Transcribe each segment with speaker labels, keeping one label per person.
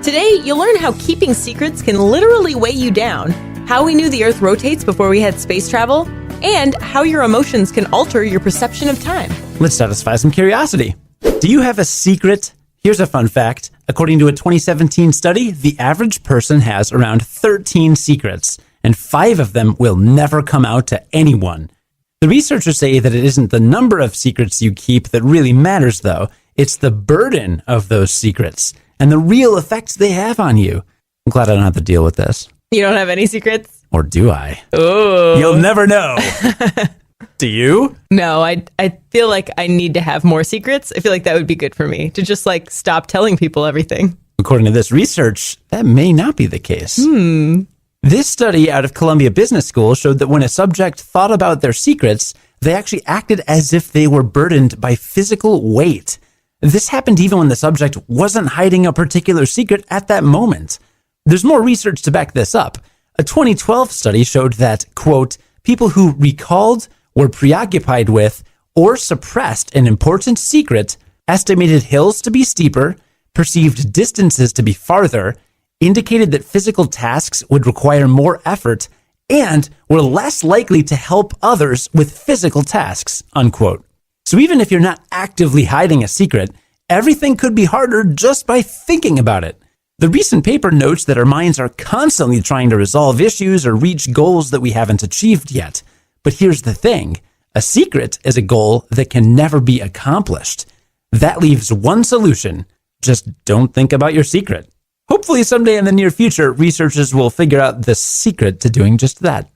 Speaker 1: Today, you'll learn how keeping secrets can literally weigh you down, how we knew the Earth rotates before we had space travel, and how your emotions can alter your perception of time.
Speaker 2: Let's satisfy some curiosity. Do you have a secret? Here's a fun fact. According to a 2017 study, the average person has around 13 secrets, and 5 of them will never come out to anyone. The researchers say that it isn't the number of secrets you keep that really matters, though. It's the burden of those secrets and the real effects they have on you. I'm glad I don't have to deal with this.
Speaker 1: You don't have any secrets?
Speaker 2: Or do I?
Speaker 1: Oh.
Speaker 2: You'll never know. Do you?
Speaker 1: No, I feel like I need to have more secrets. I feel like that would be good for me, to just stop telling people everything.
Speaker 2: According to this research, that may not be the case. This study out of Columbia Business School showed that when a subject thought about their secrets, they actually acted as if they were burdened by physical weight. This happened even when the subject wasn't hiding a particular secret at that moment. There's more research to back this up. A 2012 study showed that, quote, people who recalled, were preoccupied with, or suppressed an important secret estimated hills to be steeper, perceived distances to be farther, indicated that physical tasks would require more effort, and were less likely to help others with physical tasks, unquote. So even if you're not actively hiding a secret, everything could be harder just by thinking about it. The recent paper notes that our minds are constantly trying to resolve issues or reach goals that we haven't achieved yet. But here's the thing. A secret is a goal that can never be accomplished. That leaves one solution. Just don't think about your secret. Hopefully someday in the near future, researchers will figure out the secret to doing just that.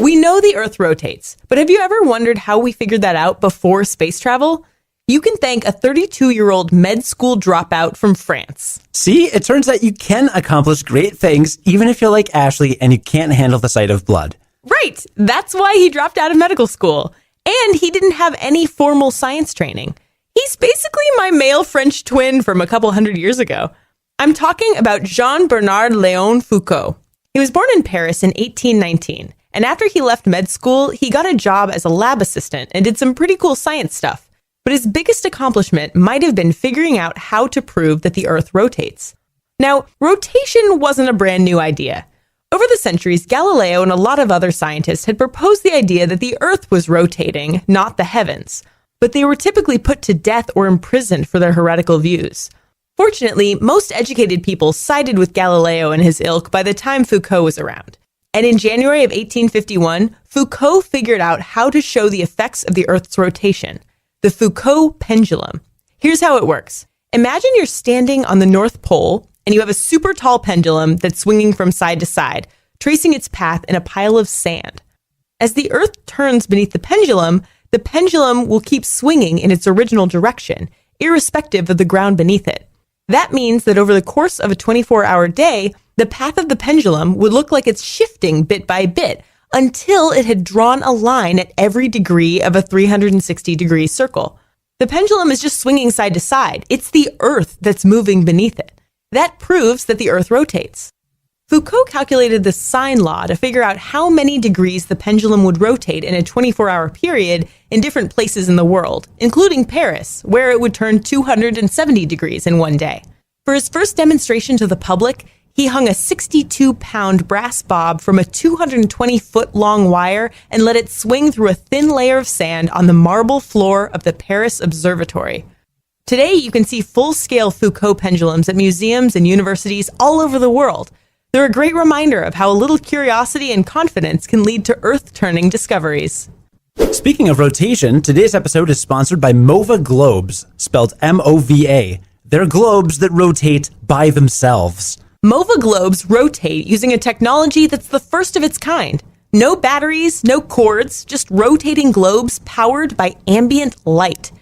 Speaker 1: We know the Earth rotates, but have you ever wondered how we figured that out before space travel? You can thank a 32-year-old med school dropout from France.
Speaker 2: See, it turns out you can accomplish great things even if you're like Ashley and you can't handle the sight of blood.
Speaker 1: Right. That's why he dropped out of medical school. And he didn't have any formal science training. He's basically my male French twin from a couple hundred years ago. I'm talking about Jean-Bernard Léon Foucault. He was born in Paris in 1819. And after he left med school, he got a job as a lab assistant and did some pretty cool science stuff. But his biggest accomplishment might have been figuring out how to prove that the Earth rotates. Now, rotation wasn't a brand new idea. Over the centuries, Galileo and a lot of other scientists had proposed the idea that the Earth was rotating, not the heavens. But they were typically put to death or imprisoned for their heretical views. Fortunately, most educated people sided with Galileo and his ilk by the time Foucault was around. And in January of 1851, Foucault figured out how to show the effects of the Earth's rotation, the Foucault Pendulum. Here's how it works. Imagine you're standing on the North Pole and you have a super tall pendulum that's swinging from side to side, tracing its path in a pile of sand. As the Earth turns beneath the pendulum will keep swinging in its original direction, irrespective of the ground beneath it. That means that over the course of a 24-hour day, the path of the pendulum would look like it's shifting bit by bit until it had drawn a line at every degree of a 360-degree circle. The pendulum is just swinging side to side. It's the Earth that's moving beneath it. That proves that the Earth rotates. Foucault calculated the sine law to figure out how many degrees the pendulum would rotate in a 24-hour period in different places in the world, including Paris, where it would turn 270 degrees in one day. For his first demonstration to the public, he hung a 62-pound brass bob from a 220-foot-long wire and let it swing through a thin layer of sand on the marble floor of the Paris Observatory. Today, you can see full-scale Foucault pendulums at museums and universities all over the world. They're a great reminder of how a little curiosity and confidence can lead to earth-turning discoveries.
Speaker 2: Speaking of rotation, today's episode is sponsored by Mova Globes, spelled M-O-V-A. They're globes that rotate by themselves.
Speaker 1: Mova Globes rotate using a technology that's the first of its kind. No batteries, no cords, just rotating globes powered by ambient light.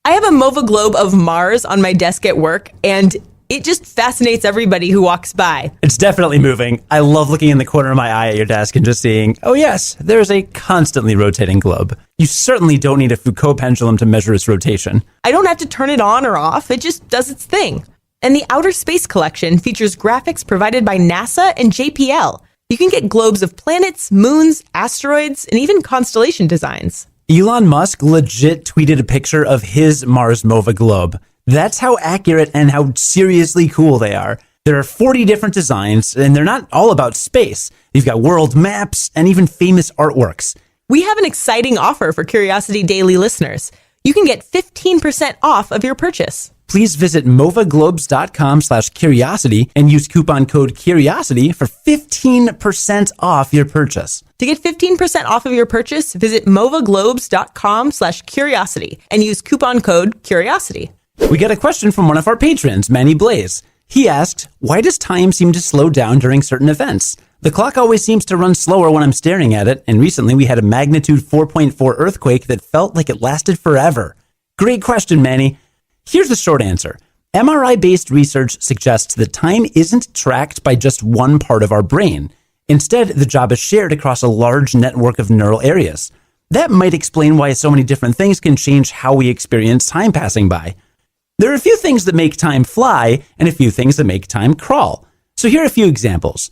Speaker 1: I have a Mova Globe of Mars on my desk at work, and it just fascinates everybody who walks by.
Speaker 2: It's definitely moving. I love looking in the corner of my eye at your desk and just seeing, oh yes, there's a constantly rotating globe. You certainly don't need a Foucault pendulum to measure its rotation.
Speaker 1: I don't have to turn it on or off. It just does its thing. And the Outer Space Collection features graphics provided by NASA and JPL. You can get globes of planets, moons, asteroids, and even constellation designs.
Speaker 2: Elon Musk legit tweeted a picture of his Mars Mova Globe. That's how accurate and how seriously cool they are. There are 40 different designs, and they're not all about space. You've got world maps and even famous artworks.
Speaker 1: We have an exciting offer for Curiosity Daily listeners. You can get 15% off of your purchase.
Speaker 2: Please visit movaglobes.com/curiosity and use coupon code CURIOSITY for 15% off your purchase.
Speaker 1: To get 15% off of your purchase, visit movaglobes.com/curiosity and use coupon code CURIOSITY.
Speaker 2: We got a question from one of our patrons, Manny Blaze. He asked, why does time seem to slow down during certain events? The clock always seems to run slower when I'm staring at it, and recently we had a magnitude 4.4 earthquake that felt like it lasted forever. Great question, Manny. Here's the short answer. MRI-based research suggests that time isn't tracked by just one part of our brain. Instead, the job is shared across a large network of neural areas. That might explain why so many different things can change how we experience time passing by. There are a few things that make time fly and a few things that make time crawl. So here are a few examples.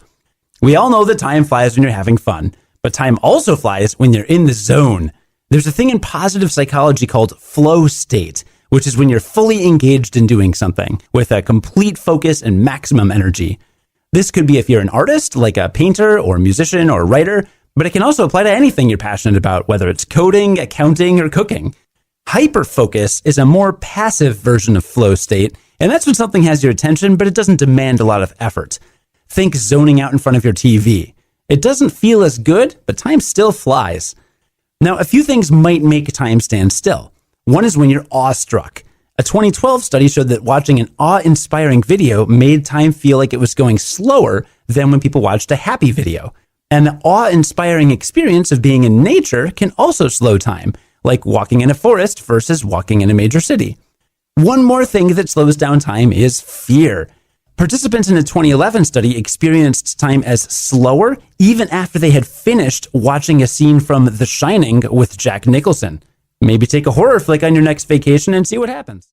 Speaker 2: We all know that time flies when you're having fun, but time also flies when you're in the zone. There's a thing in positive psychology called flow state, which is when you're fully engaged in doing something with a complete focus and maximum energy. This could be if you're an artist, like a painter or musician or writer, but it can also apply to anything you're passionate about, whether it's coding, accounting, or cooking. Hyperfocus is a more passive version of flow state, and that's when something has your attention, but it doesn't demand a lot of effort. Think zoning out in front of your TV. It doesn't feel as good, but time still flies. Now, a few things might make time stand still. One is when you're awestruck. A 2012 study showed that watching an awe-inspiring video made time feel like it was going slower than when people watched a happy video. And the awe-inspiring experience of being in nature can also slow time, like walking in a forest versus walking in a major city. One more thing that slows down time is fear. Participants in a 2011 study experienced time as slower even after they had finished watching a scene from The Shining with Jack Nicholson. Maybe take a horror flick on your next vacation and see what happens.